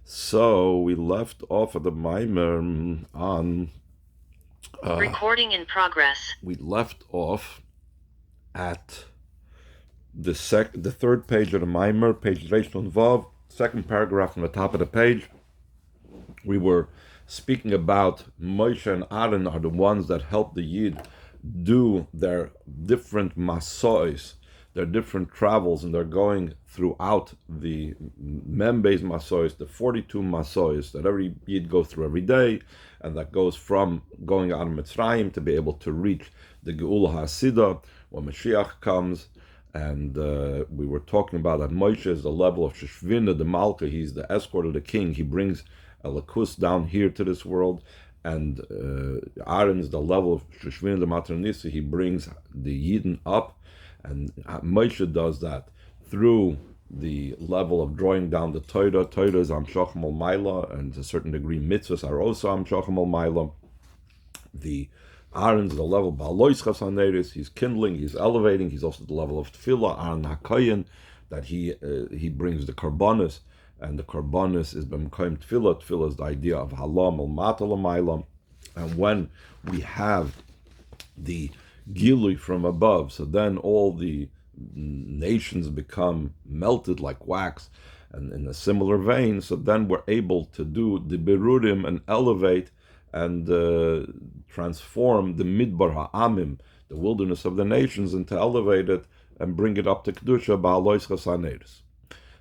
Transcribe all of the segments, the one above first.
So we left off at the mimer on. Recording in progress. We left off at the third page of the mimer, page Reish Vav, second paragraph from the top of the page. We were speaking about Moshe and Aaron are the ones that help the Yid do their different masois, their different travels, and they're going throughout the Membe's masois, the 42 masois that every Yid goes through every day, and that goes from going out of Mitzrayim to be able to reach the Geula HaSida when Mashiach comes. And we were talking about that Moshe is the level of Sheshvina, the Malka. He's the escort of the king. He brings Elikus down here to this world. And Aaron is the level of Sheshvina, the Matranisa. He brings the Yidden up. And Moshe does that through the level of drawing down the Torah. Torah is Amshochem al Maila, and to a certain degree, mitzvahs are also Amshochem al Maila. The Aaron's the level of Ba'alois Chasaneris. He's kindling, he's elevating. He's also the level of Tefillah, Aaron HaKayin, that he brings the Karbonis, and the Karbonis is B'mkoim Tefillah. Tefillah is the idea of Halam al Matal Mailam. And when we have the Gilui from above, so then all the nations become melted like wax, and in a similar vein, so then we're able to do the Berurim and elevate and transform the Midbar Ha'amim, the wilderness of the nations, and to elevate it and bring it up to Kedusha, Ba'alois Chasaneris.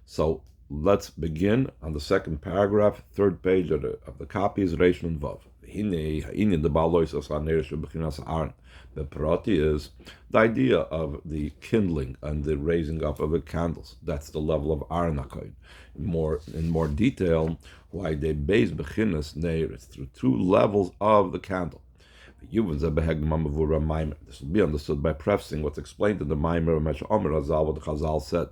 So let's begin on the second paragraph, third page of the copy is Reish Nun Vav. Hine the Ba'alois Chasaneris Shebechinas Aaron. The parati is the idea of the kindling and the raising up of the candles. That's the level of Aaron HaKoyin. In more detail, why they base bechinas neiris through two levels of the candle. This will be understood by prefacing what's explained in the Maimer of Omer Azal, what the Chazal said.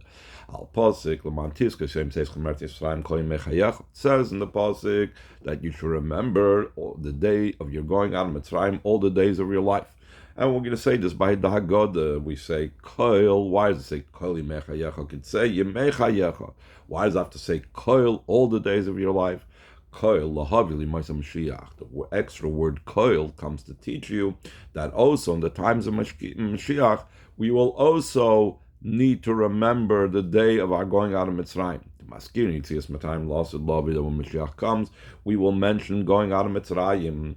It says in the Pasik that you should remember the day of your going out of Mitzrayim, all the days of your life. And we're going to say this by Dahagod. We say Koil. Why does it say Koil Yimechayecha? Could say Yimechayecha. Why does it have to say Koil all the days of your life? Koil lahavili ma'aseh Mashiach. The extra word Koil comes to teach you that also in the times of Mashiach we will also need to remember the day of our going out of Mitzrayim. When Mashiach comes, we will mention going out of Mitzrayim.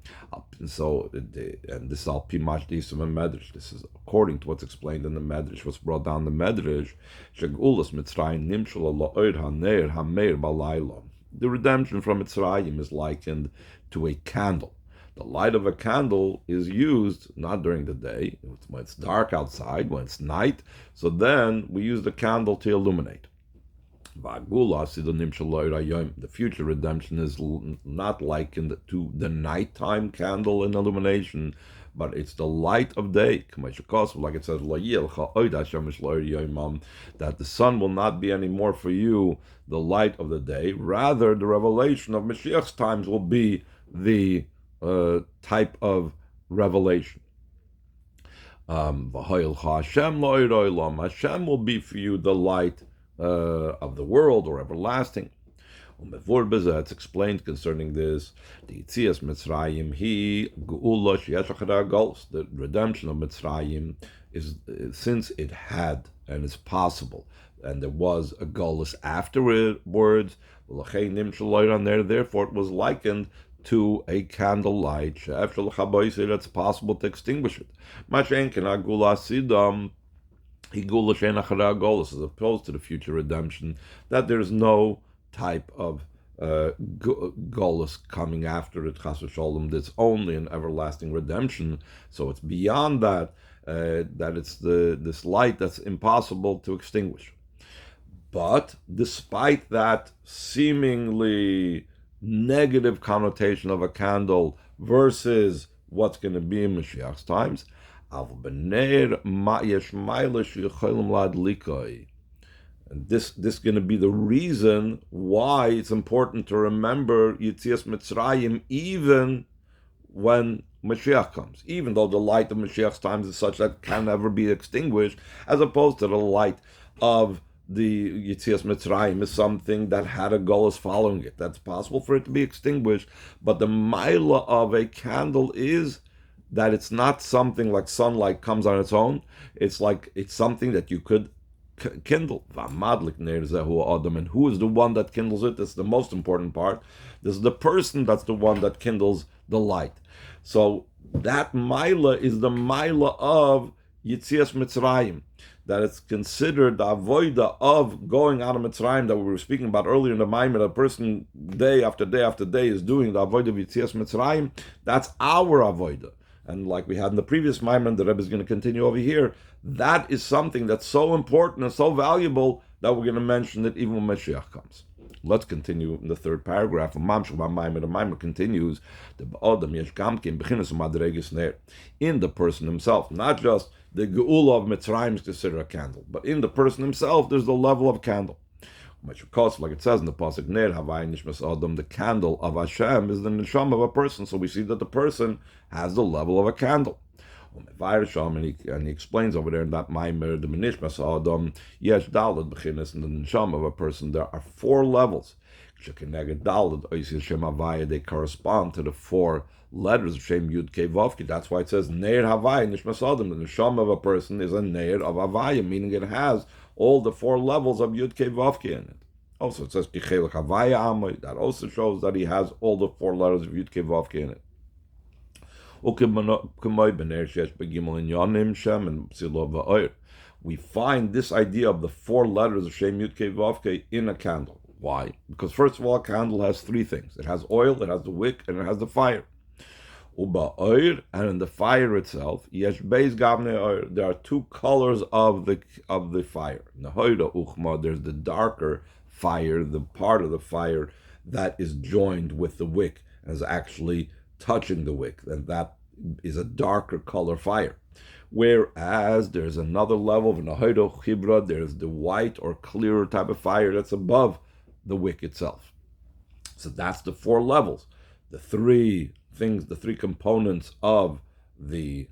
So, and this is al pi mashdisum and medrash. This is according to what's explained in the medrash, what's brought down the medrash. Shegulas Mitzrayim nimshal la'od haner hameir balayla. The redemption from Mitzrayim is likened to a candle. The light of a candle is used not during the day, when it's dark outside, when it's night. So then we use the candle to illuminate. The future redemption is not likened to the nighttime candle in illumination, but it's the light of day. Like it says, that the sun will not be anymore for you the light of the day. Rather, the revelation of Mashiach's times will be the type of revelation. Hashem will be for you the light of the world, or everlasting. It's explained concerning this. The Yitzias Mitzrayim, the redemption of Mitzrayim is, since it had and is possible, and there was a Golus afterwards, therefore it was likened to a candlelight. It's possible to extinguish it. As opposed to the future redemption, that there's no type of golus coming after it, chas v'sholom. It's only an everlasting redemption. So it's beyond that, that it's this light that's impossible to extinguish. But despite that seemingly negative connotation of a candle versus what's going to be in Mashiach's times, and this is going to be the reason why it's important to remember Yitzias Mitzrayim even when Mashiach comes, even though the light of Mashiach's times is such that it can never be extinguished, as opposed to the light of the Yitzias Mitzrayim is something that had a golus following it. That's possible for it to be extinguished, but the maila of a candle is that it's not something like sunlight comes on its own. It's like it's something that you could kindle. And who is the one that kindles it? That's the most important part. This is the person that's the one that kindles the light. So that maila is the maila of Yitzias Mitzrayim, that it's considered the avoida of going out of Mitzrayim that we were speaking about earlier in the Maimer. A person day after day after day is doing the avoida of Yitzias Mitzrayim. That's our avoida. And like we had in the previous Maimer, the Rebbe is going to continue over here. That is something that's so important and so valuable that we're going to mention it even when Mashiach comes. Let's continue in the third paragraph of Mamshech Maimer. The Maimer continues, in the person himself, not just the Geula of Mitzrayim is considered a candle, but in the person himself, there's the level of candle. Which of course, like it says in the pasuk, Ner Havai Nishmas Adam, the candle of Hashem is the neshama of a person. So we see that the person has the level of a candle. And he explains over there in that Maimer, the Nishmas Adam, Yesh Dalad Bechinas, in the neshama of a person, there are 4 levels. They correspond to the 4 letters of Shem Yud Kei Vavki. That's why it says Neir Havai Nishmas Adam. The neshama of a person is a Neir of Havaya, meaning it has all the 4 levels of Yud Kei Vavki in it. Also, it says Kichelech Havaya Amoy. That also shows that he has all the 4 letters of Yud Kei Vavki in it. We find this idea of the 4 letters of Shem Yud Kei Vavki in a candle. Why? Because first of all, a candle has 3 things. It has oil, it has the wick, and it has the fire. And in the fire itself, there are 2 colors of the fire. There's the darker fire, the part of the fire that is joined with the wick, as actually touching the wick, and that is a darker color fire. Whereas there's another level of Nahoido Chibra, there's the white or clearer type of fire that's above the wick itself. So that's the 4 levels. The 3 things, the 3 components of the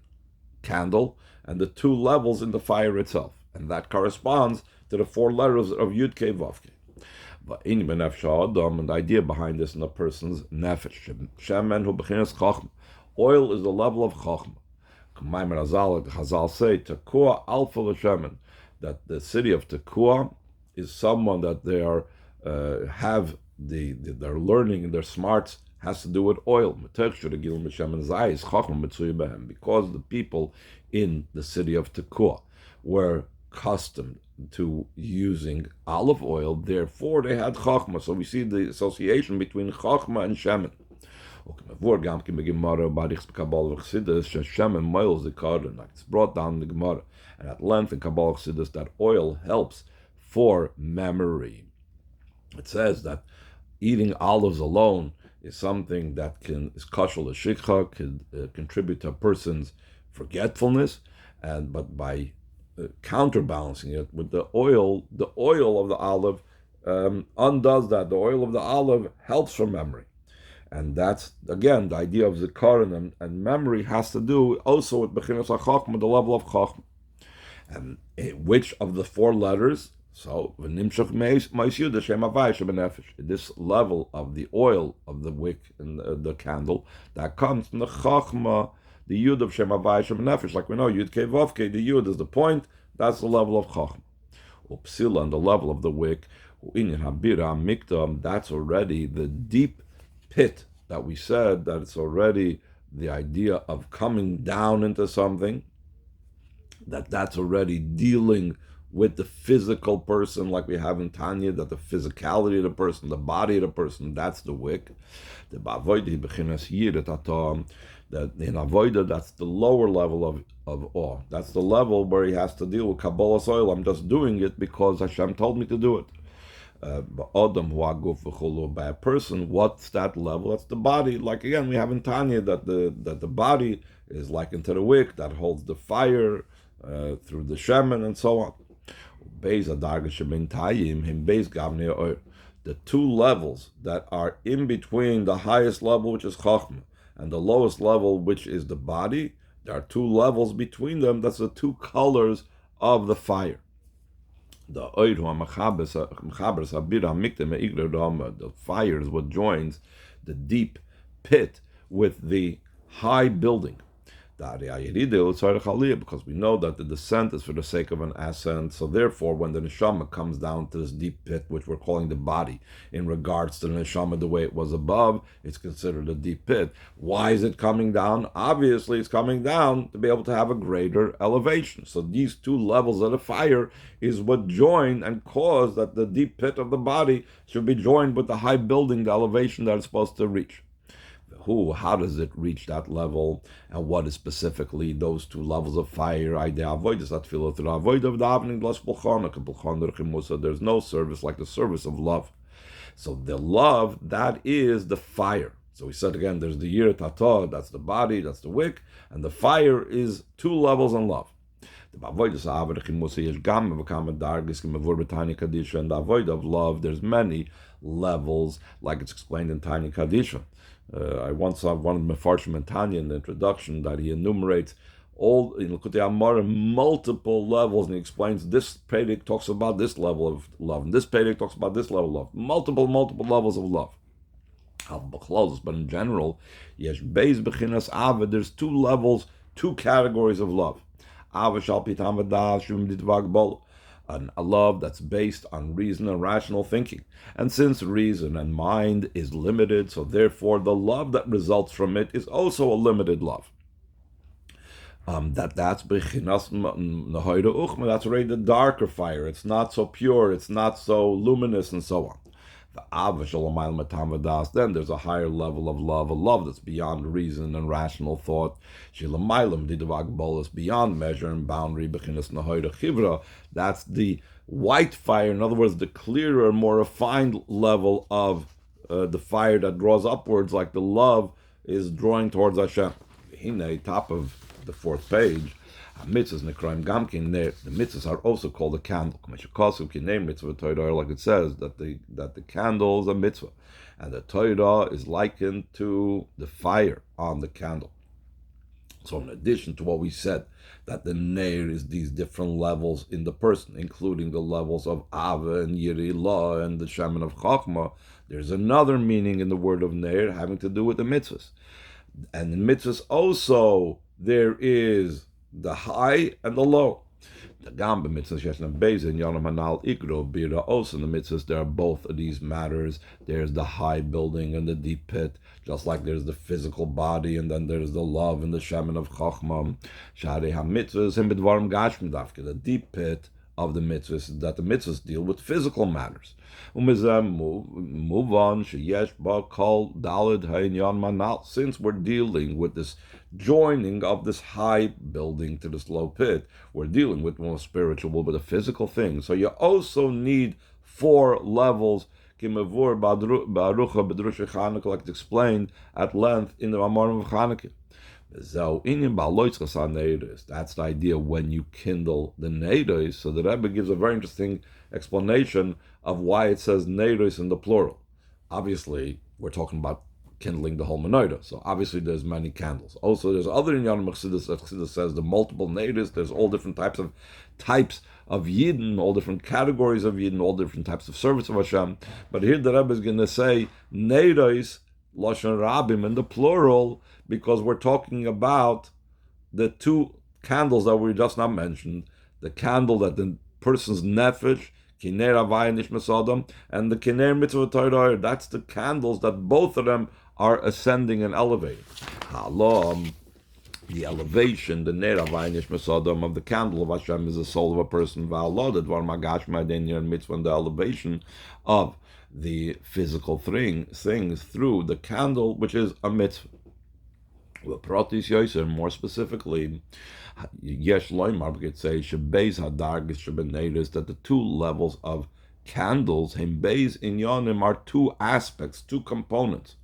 candle, and the 2 levels in the fire itself. And that corresponds to the 4 letters of Yud Kei Vavki. But in and the idea behind this in a person's nefesh. Shemen hu bechinas chachma. Oil is the level of chachma. K'maimer Chazal say, Tekoa alpha l'shemen, that the city of Tekoa is someone that they are have their learning and their smarts has to do with oil. Because the people in the city of Tekoa were accustomed to using olive oil, therefore they had chachma. So we see the association between chachma and shemen. It's brought down in the Gemara, and at length in Kabbalah Chassidus, that oil helps for memory. It says that eating olives alone is something that is kashal l'shikha, could contribute to a person's forgetfulness, but by counterbalancing it with the oil of the olive undoes that. The oil of the olive helps for memory. And that's, again, the idea of zikaron and memory has to do also with bechinas chachma, the level of chachma. And which of the 4 letters? So, this level of the oil of the wick and the candle, that comes from the chachma, the yud of Shem Havai Shem Nefesh. Like we know, Yud Kei Vavke, the yud is the point, that's the level of chachma. Upsila, on the level of the wick, that's already the deep pit that we said, that it's already the idea of coming down into something, that's already dealing with the physical person, like we have in Tanya, that the physicality of the person, the body of the person, that's the wick. The bavoida bechinas yiratat, that in avoida, that's the lower level of awe. That's the level where he has to deal with Kabbalah soil. I'm just doing it because Hashem told me to do it. By a person, what's that level? That's the body. Like again, we have in Tanya that the body is likened to the wick that holds the fire through the shemen and so on. The 2 levels that are in between the highest level, which is chachma, and the lowest level, which is the body, there are 2 levels between them. That's the 2 colors of the fire. The oid hu mechaber sabira mikte meigler dama. The fire is what joins the deep pit with the high building. Because we know that the descent is for the sake of an ascent. So therefore, when the neshama comes down to this deep pit, which we're calling the body, in regards to the neshama the way it was above, it's considered a deep pit. Why is it coming down? Obviously, it's coming down to be able to have a greater elevation. So these two levels of the fire is what join and cause that the deep pit of the body should be joined with the high building, the elevation that it's supposed to reach. How does it reach that level, and what is specifically those two levels of fire? There's no service like the service of love. So the love, that is the fire. So we said again, there's the yir tata, that's the body, that's the wick, and the fire is two levels in love. And the avoid of love, there's many levels, like it's explained in Tiny Kadisha. I once saw one of Mefarshim and Tanya in the introduction that he enumerates all in Likutei Amarim multiple levels, and he explains this Pedic talks about this level of love, and this Pedic talks about this level of love, multiple levels of love. But in general, there's two levels, two categories of love. A love that's based on reason and rational thinking. And since reason and mind is limited, so therefore the love that results from it is also a limited love. That's already the darker fire. It's not so pure, it's not so luminous, and so on. Then there's a higher level of love, a love that's beyond reason and rational thought. Beyond measure and boundary. That's the white fire, in other words, the clearer, more refined level of the fire that draws upwards, like the love is drawing towards Hashem. Top of the fourth page, mitzvahs nekraim gamkin. The mitzvahs are also called a candle. Like it says that the candle is a mitzvah, and the Torah is likened to the fire on the candle. So in addition to what we said, that the neir is these different levels in the person, including the levels of ava and yirila and the shaman of chachma, there's another meaning in the word of neir having to do with the mitzvahs. And in mitzvahs also there is the high and the low. The gamba mitzvahs and bezin yonam hanal ikro bira. Also in the mitzvahs there are both of these matters. There's the high building and the deep pit, just like there's the physical body, and then there's the love and the shaman of chachma. Shari ha mitzvahs and bidvarim gashmi dafke. The deep pit of the mitzvahs, that the mitzvahs deal with physical matters. Move on. Sheyesh ba kol dalid hainyan manal. Since we're dealing with this joining of this high building to this low pit, we're dealing with more spiritual, but a physical thing. So you also need 4 levels. Kimavur barucha bedrusha Chanukah, like it's explained at length in the Amarim of Chanukah. That's the idea when you kindle the neidos. So the Rebbe gives a very interesting explanation of why it says neidos in the plural. Obviously, we're talking about kindling the whole menorah. So obviously there's many candles. Also, there's other in Yom Chassidus that says the multiple neidos. There's all different types of Yidden, all different categories of Yidden, all different types of service of Hashem. But here the Rebbe is going to say neidos, Lashon Rabim, in the plural, because we're talking about the 2 candles that we just now mentioned, the candle that the person's nefesh, kiner avaya nishmas adam, and the kiner mitzvah Torah. That's the candles that both of them are ascending and elevating. Halom, the elevation, the ner avaya nishmas adam of the candle of Hashem is the soul of a person. Va'allah, that var magash ma'aden mitzvah, and the elevation of the physical things through the candle, which is a mitzvah. More specifically, Yesh Loimar could say Shebeis Hadargis Shebenedis, that the 2 levels of candles, Himbeis Inyanim, are 2 aspects, 2 components.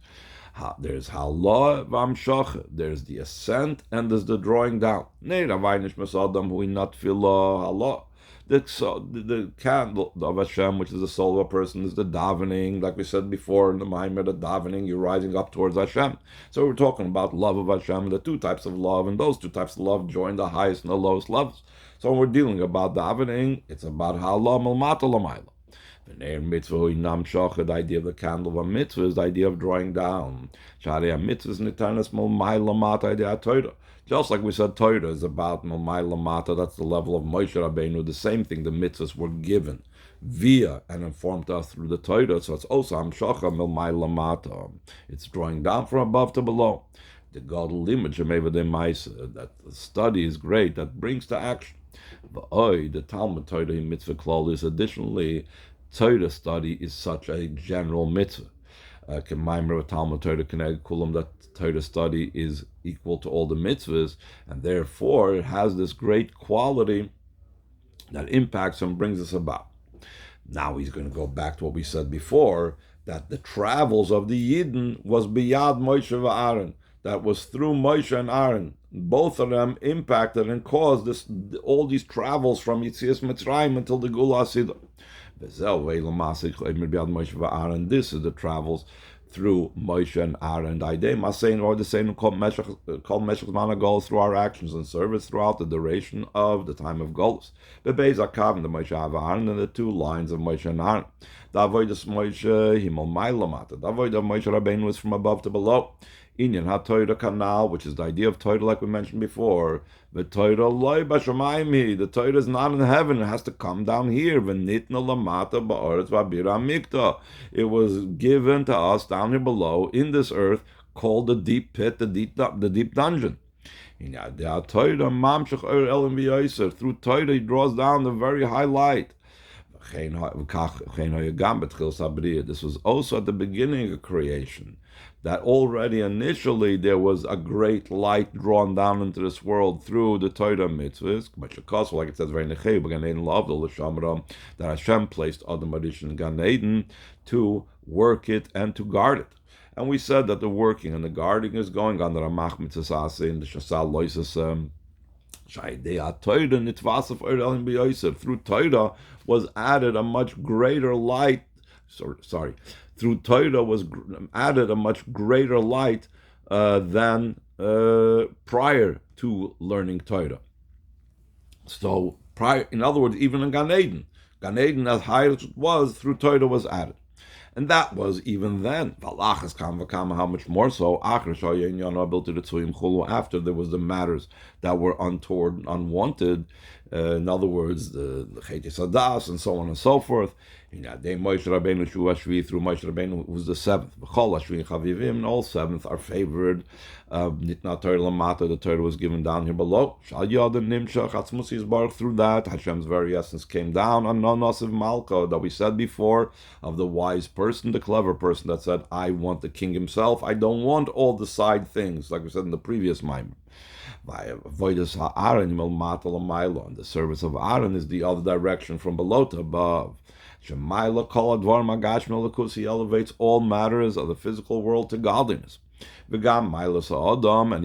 There's Halah Vamshach, there's the ascent, and there's the drawing down. Neir Avainish Masadam Hui Not Filah Halah. The candle of Hashem, which is the soul of a person, is the davening. Like we said before in the Maimer, the davening, you're rising up towards Hashem. So we're talking about love of Hashem, the 2 types of love, and those 2 types of love join the highest and the lowest levels. So when we're dealing about davening, it's about halam al-mata l'mayla. The idea of the candle of a mitzvah is the idea of drawing down. Just like we said, Torah is about Malmai Lamata, that's the level of Moshe Rabbeinu. The same thing, the mitzvahs were given via and informed to us through the Torah. So it's also Amshacha Malmai Lamata. It's drawing down from above to below. The Gadol image that the study is great, that brings to action. The Talmud Torah in mitzvah klal is additionally Torah study is such a general mitzvah. Talmud Torah that Torah study is equal to all the mitzvahs, and therefore it has this great quality that impacts and brings us about. Now he's going to go back to what we said before, that the travels of the Yidden was biyad Moshe v'Aaron, that was through Moshe and Aaron. Both of them impacted and caused all these travels from Yitzias Mitzrayim until the Gula Asidah. This is the travels through Moshe and Aaron. Or the same called Meshach Managol through our actions and service throughout the duration of the time of Golus. The Moshe Aaron and the two lines of Moshe and Aaron. The avoid of Moshe Himel. The avoid of Moshe Rabbeinu was from above to below. Inyan HaTorah Kanal, which is the idea of Torah, like we mentioned before. The Torah loy b'shamayim. The Torah is not in heaven; it has to come down here. V'nitna lamata ba'aretz v'abira mikta. It was given to us down here below in this earth, called the deep pit, the deep dungeon. Through Torah, he draws down the very high light. This was also at the beginning of creation, that already initially there was a great light drawn down into this world through the Torah mitzvahs, like it says very that Hashem placed Adam Arish in Gan Eden to work it and to guard it. And we said that the working and the guarding is going on the Ramach Mitzvah in the Shasal Loises. Through Torah was added a much greater light. Through Torah was added a much greater light than prior to learning Torah. So in other words, even in Gan Eden, as high as it was, through Torah was added. And that was even then. How much more so? After there was the matters that were untoward, unwanted. In other words, the Chetes Hadas and so on and so forth. Moshe Rabbeinu through Moshe Rabbeinu was the seventh. And all seventh are favored. Nitna Torah Lamata, the Torah was given down here below. Through that, Hashem's very essence came down on Non-Nasiv Malka, that we said before, of the wise person, the clever person that said, I want the king himself, I don't want all the side things, like we said in the previous mimer. And the service of Aaron is the other direction from below to above. He elevates all matters of the physical world to godliness. And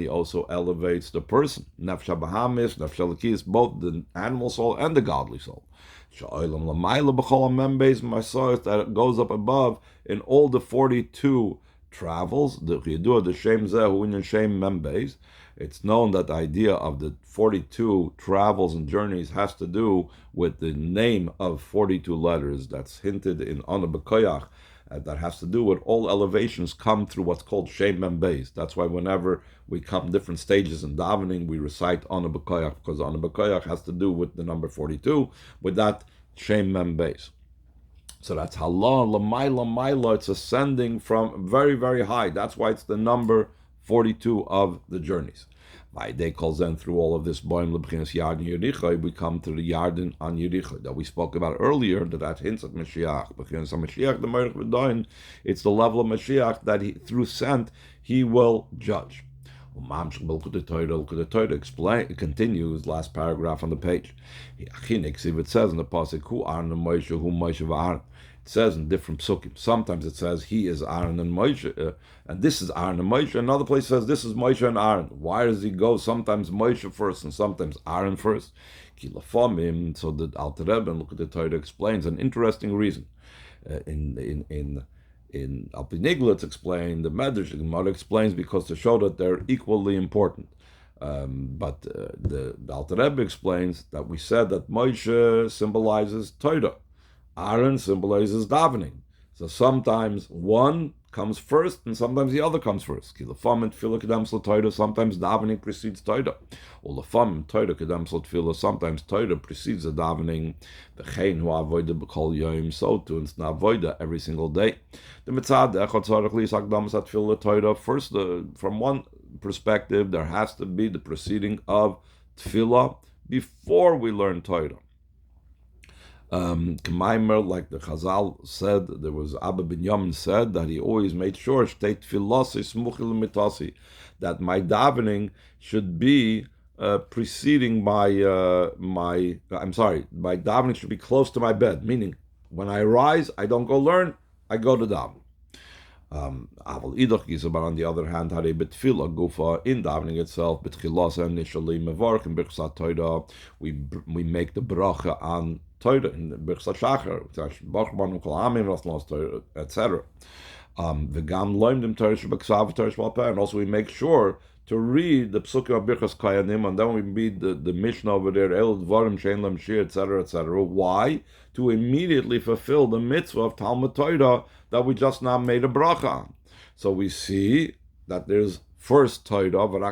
he also elevates the person, both the animal soul and the godly soul. That it goes up above in all the 42 travels, the Shem Zehu and Shem Membes. It's known that the idea of the 42 travels and journeys has to do with the name of 42 letters that's hinted in Ana B'Koyach. That has to do with all elevations come through what's called Shem Membes. That's why whenever we come different stages in davening, we recite Ana B'Koyach, because Ana B'Koyach has to do with the number 42, with that Shem Membes. So that's Halal, Lamaila, it's ascending from very, very high. That's why it's the number 42 of the journeys. They calls then through all of this we come to the Yarden on Yericho that we spoke about earlier, that hints at Mashiach. It's the level of Mashiach that through sent he will judge. The Torah continues, last paragraph on the page. It says in the pasuk, who Moshe it says in different psukim. Sometimes it says he is Aaron and Moshe, and this is Aaron and Moshe. Another place says this is Moshe and Aaron. Why does he go sometimes Moshe first and sometimes Aaron first? So the Alter Rebbe and Look at the Torah explains an interesting reason. In Alpi Nigla it's explained, the Medrash Gemara explains, because to show that they're equally important. But the Alter Rebbe explains that we said that Moshe symbolizes Torah, Aaron symbolizes davening. So sometimes one comes first, and sometimes the other comes first. Sometimes davening precedes Torah. Sometimes Torah precedes the davening. So too, it's not avoida every single day. The mitzad first, from one perspective, there has to be the preceding of tefillah before we learn Torah. K'maimer, like the Chazal said, there was Abba Binyamin said that he always made sure that my davening should be preceding my davening should be close to my bed, meaning when I rise, I don't go learn, I go to daven. But on the other hand, in davening itself, we make the bracha on Torah in the Birchas Shachar, etc. And also we make sure to read the Psukim of Birchas Kayanim, and then we read the Mishnah over there, El Dvarim Shein Lam Shir, etc., etc. Why? To immediately fulfill the mitzvah of Talmud Torah that we just now made a bracha on. So we see that there's first Torah, and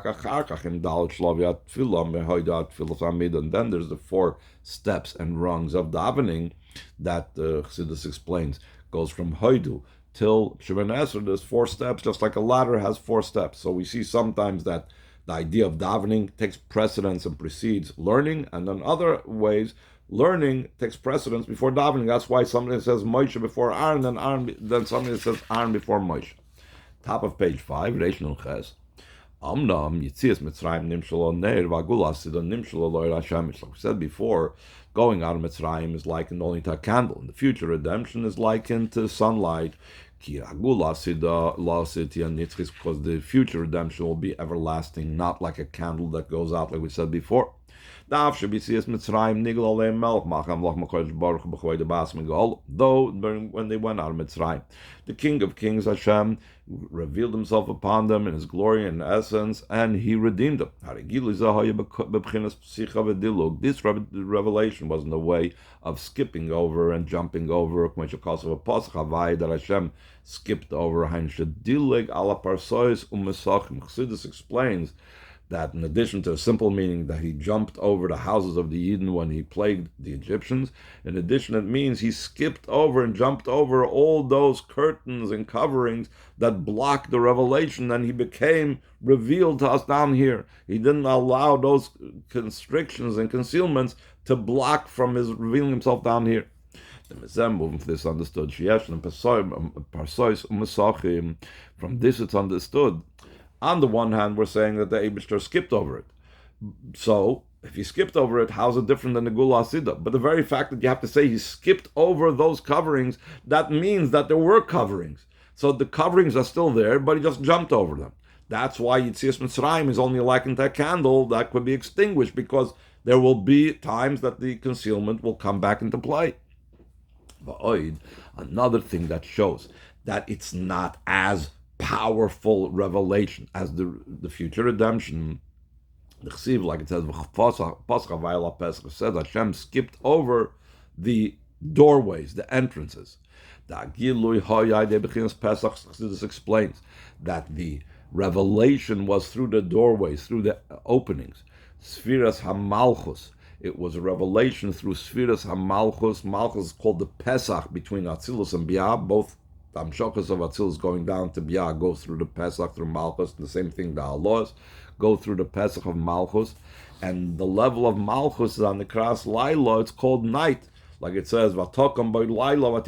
then there's the 4 steps and rungs of davening that Chassidus explains. Goes from Hoidu till Shemoneh Esrei. There's 4 steps, just like a ladder has 4 steps. So we see sometimes that the idea of davening takes precedence and precedes learning, and in other ways, learning takes precedence before davening. That's why somebody says Moshe before Aaron, then somebody says Aaron before Moshe. Top of page 5, Reish Nun Ches. Amnam Yitzias Mitzrayim Nimshalo Neir Vagula Sida Nimshalo Loir Hashem. Like we said before, going out of Mitzrayim is likened only to a candle. In the future, redemption is likened to sunlight. Because the future redemption will be everlasting, not like a candle that goes out, like we said before. Though when they went out of Mitzrayim, the King of Kings, Hashem, revealed himself upon them in his glory and essence, and he redeemed them. This revelation wasn't a way of skipping over and jumping over, that Hashem skipped over. Chassidus explains that in addition to a simple meaning that he jumped over the houses of the Eden when he plagued the Egyptians, in addition it means he skipped over and jumped over all those curtains and coverings that blocked the revelation, and he became revealed to us down here. He didn't allow those constrictions and concealments to block from his revealing himself down here. The Mizem, from this understood, from this it's understood. On the one hand, we're saying that the Eibishter skipped over it. So, if he skipped over it, how's it different than the Gula Asidah? But the very fact that you have to say he skipped over those coverings, that means that there were coverings. So the coverings are still there, but he just jumped over them. That's why Yitzias Mitzrayim is only likened to a candle that could be extinguished, because there will be times that the concealment will come back into play. Another thing that shows that it's not as powerful revelation as the future redemption. The Chsiv, like it says, says Hashem skipped over the doorways, the entrances. This explains that the revelation was through the doorways, through the openings. Sfiras HaMalchus. It was a revelation through Sfiras HaMalchus. Malchus is called the Pesach between Atzilus and Biyah. Both the Amshokas of Atzilus going down to Biyah go through the Pesach, through Malchus. The same thing, the Halos go through the Pesach of Malchus. And the level of Malchus is on the Kras Laila. It's called night. Like it says, Vatokam by Laila,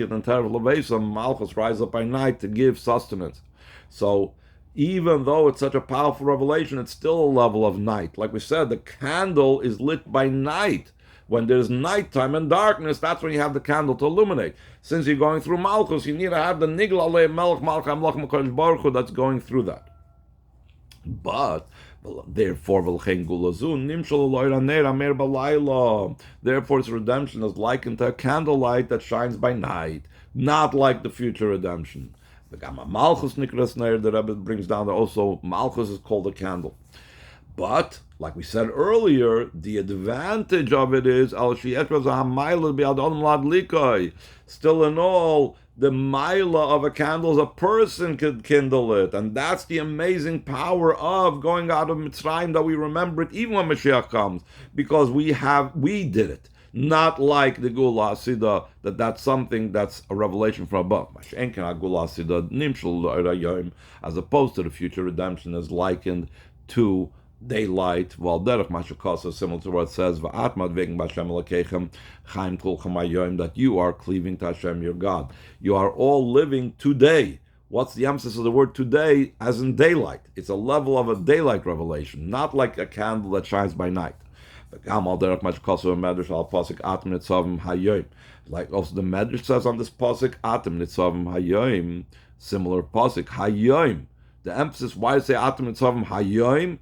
Malchus rise up by night to give sustenance. So even though it's such a powerful revelation, it's still a level of night. Like we said, the candle is lit by night. When there's nighttime and darkness, that's when you have the candle to illuminate. Since you're going through Malchus, you need to have the Nigla Alei Melech Malch Amlach Makadosh Baruch Hu that's going through that. But therefore, therefore, its redemption is likened to a candlelight that shines by night, not like the future redemption. The Malchus Nikras Neir, the Rebbe brings down that also Malchus is called a candle. But like we said earlier, the advantage of it is still in all, the maila of a candle is a person could kindle it, and that's the amazing power of going out of Mitzrayim, that we remember it even when Mashiach comes, because we did it. Not like the Gula Asida, that's something that's a revelation from above. As opposed to the future redemption is likened to daylight. While derech mashukasa, similar to what it says, that you are cleaving to Hashem your God. You are all living today. What's the emphasis of the word today? As in daylight. It's a level of a daylight revelation, not like a candle that shines by night. Like also the Medrash says on this pasuk, Atem nitzavim hayoim, similar pasuk hayoim. The emphasis, why say Atem nitzavim hayoim?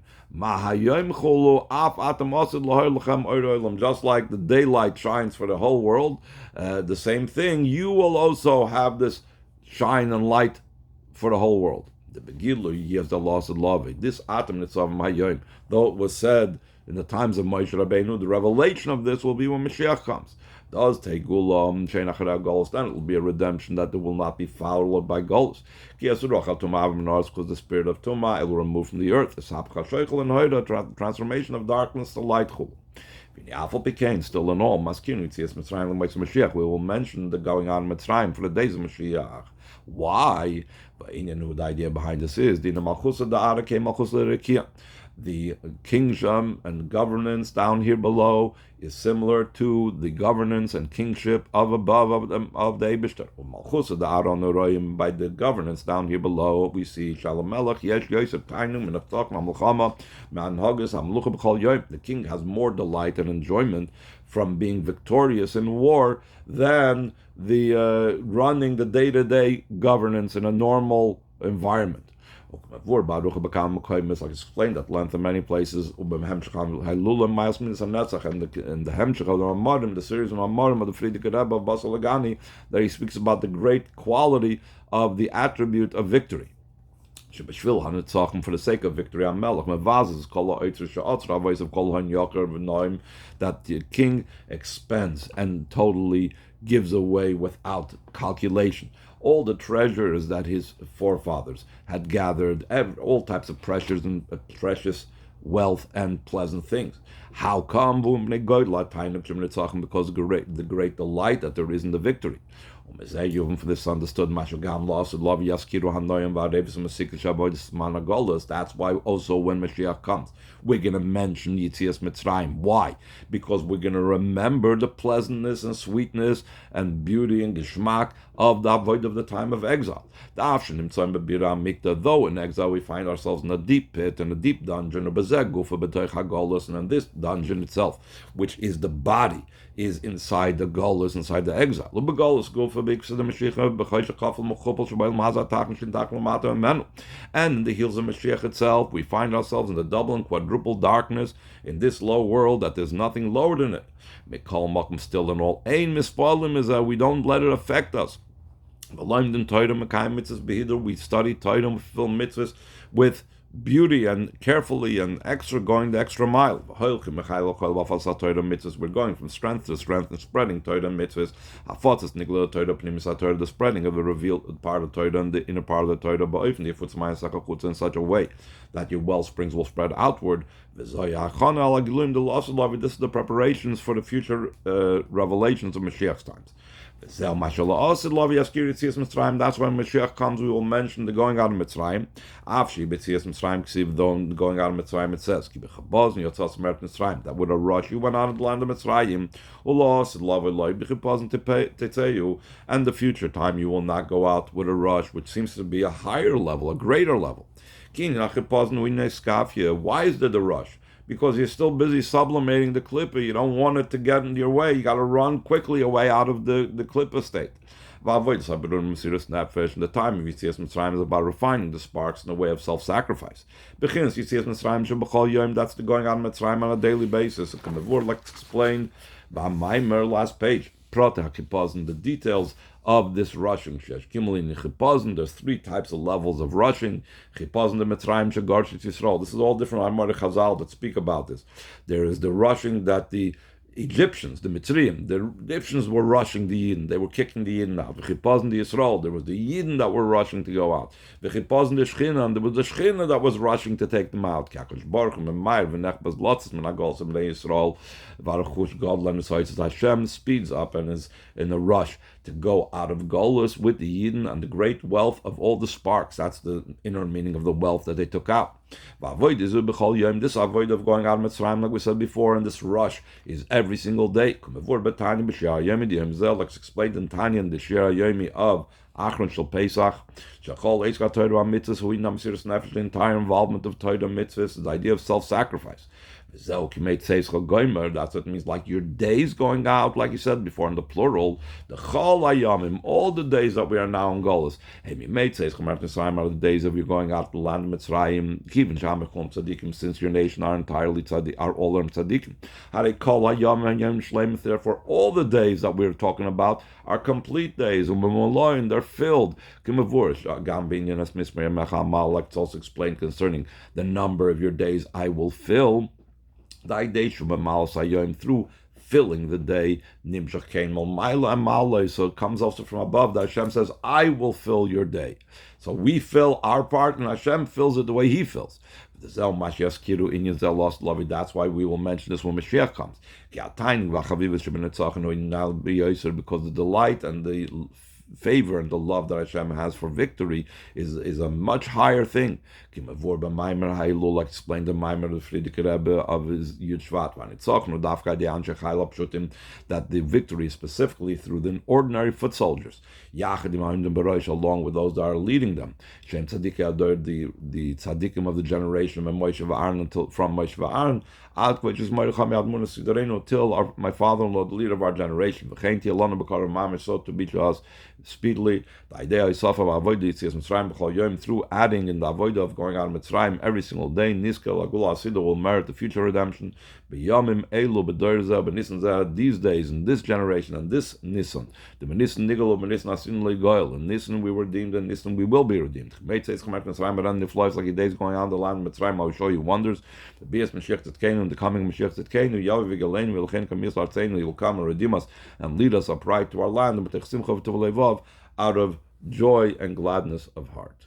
Just like the daylight shines for the whole world, the same thing, you will also have this shine and light for the whole world. The Begilu gives the loss of love. This Atem nitzavim hayoim, though it was said in the times of Moshe Rabbeinu, the revelation of this will be when Mashiach comes. Does take Gulam, then it will be a redemption that will not be followed by Golos. Because the spirit of Tumah, it will remove from the earth. The transformation of darkness to light. Became still in all, we will mention the going on in Mitzrayim for the days of Mashiach. Why? The idea behind this is the kingdom and governance down here below is similar to the governance and kingship of above of the Eibishter. By the governance down here below, we see Shalom Melech, Yesh Yosef, Tainum, Menaftok, Mamluchama, Manhagas, Amlucha B'chol Yoim. The king has more delight and enjoyment from being victorious in war than the running the day-to-day governance in a normal environment. Like explained at length in many places, and the Hemshech of the Amarim, the series of Amarim of the Frierdiker Rebbe of Basel Lagani, that he speaks about the great quality of the attribute of victory. For the sake of victory, that the king expends and totally gives away without calculation all the treasures that his forefathers had gathered, all types of precious wealth and pleasant things. How come? Because the great delight that there is in the victory. For this understood, that's why also when Mashiach comes, we're going to mention Yitzias Mitzrayim. Why? Because we're going to remember the pleasantness and sweetness and beauty and geschmack of the avoid of the time of exile. Though in exile we find ourselves in a deep pit, in a deep dungeon, and in this dungeon itself, which is the body, is inside the golus, inside the exile. And in the heels of Mashiach itself, we find ourselves in the double and quadruple darkness in this low world that there's nothing lower than it. Still in all, ein mispalim is that we don't let it affect us. We study Torah, we fulfill mitzvahs with beauty and carefully and going the extra mile. We're going from strength to strength and spreading Torah mitzvahs. The spreading of the revealed part of Torah and the inner part of the Torah, in such a way that your well springs will spread outward. This is the preparations for the future revelations of Mashiach's times. That's when Mashiach comes, we will mention the going out of Mitzrayim. Going out of Mitzrayim, it says, that with a rush you went out of the land of Mitzrayim, and the future time you will not go out with a rush, which seems to be a higher level, a greater level. Why is there the rush? Because you're still busy sublimating the klippa. You don't want it to get in your way. You got to run quickly away out of the klippa state. The time of Yitzias Mitzrayim is about refining the sparks in a way of self-sacrifice. That's the going on Mitzrayim on a daily basis. Like explained by Maimer, last page. Prate HaKipazon, the details of this rushing. Shesh Gimel Chipazon, there's 3 types of levels of rushing. Chipazon the Mitzrayim Shagarshit Yisrael. This is all different Amar Chazal that speak about this. There is the rushing that the Egyptians, the Mitzrim, the Egyptians were rushing the Yidden. They were kicking the Yidden out. V'chipazon the Yisrael, there was the Yidden that were rushing to go out. V'chipazon the Shechina, and there was the Shechina that was rushing to take them out. Kakosh Baruch Hu Memayr v'nechbaz lotzes min hagol semlei Yisrael v'aruchush God l'nisayis. Hashem speeds up and is in a rush to go out of Golus with the Yidden and the great wealth of all the sparks. That's the inner meaning of the wealth that they took out. This avoid of going out of Mitzrayim, like we said before, and this rush is every single day. Like explained in Tanya in the Shira Yomi of Achron Shel Pesach, the entire involvement of Torah mitzvahs, the idea of self-sacrifice. That's what it means, like your days going out, like you said before in the plural, the Chol Hayamim, all the days that we are now in Golus. Hey, are the days of you going out to the land of Mitzrayim, Kivin Shamachom Tzadikim, since your nation are entirely tzaddik, are all tzaddikim. Hare Kol Hayamim Hayam Shleim. Therefore, all the days that we're talking about are complete days, and they're filled. Like it's also explained concerning the number of your days I will fill. Through filling the day, so it comes also from above that Hashem says, I will fill your day. So we fill our part and Hashem fills it the way He fills. That's why we will mention this when Mashiach comes. Because the delight and the favor and the love that Hashem has for victory is a much higher thing. Like explained the Maimer of Friedrich Rebbe of his Yud Shvat, that the victory is specifically through the ordinary foot soldiers, along with those that are leading them. The tzaddikim of the generation from Moshe V'Aaron, which is till my father-in-law, the leader of our generation. So to be to us speedily. The idea is through adding in the avodah of going out of Mitzrayim every single day. Will merit the future redemption. These days, in this generation, and this Nisan, the Nisan Nigel of Nisan Asin Legoil, and Nisan we were redeemed, and Nisan we will be redeemed. Like the days going on the land of Mitzrayim, I will show you wonders. The Bias Mashiach Tzedkenu, the coming Mashiach Tzedkenu, Yahweh V'Galeinu, Yilchen Kamis Artzeinu, He will come and redeem us and lead us upright to our land, out of joy and gladness of heart.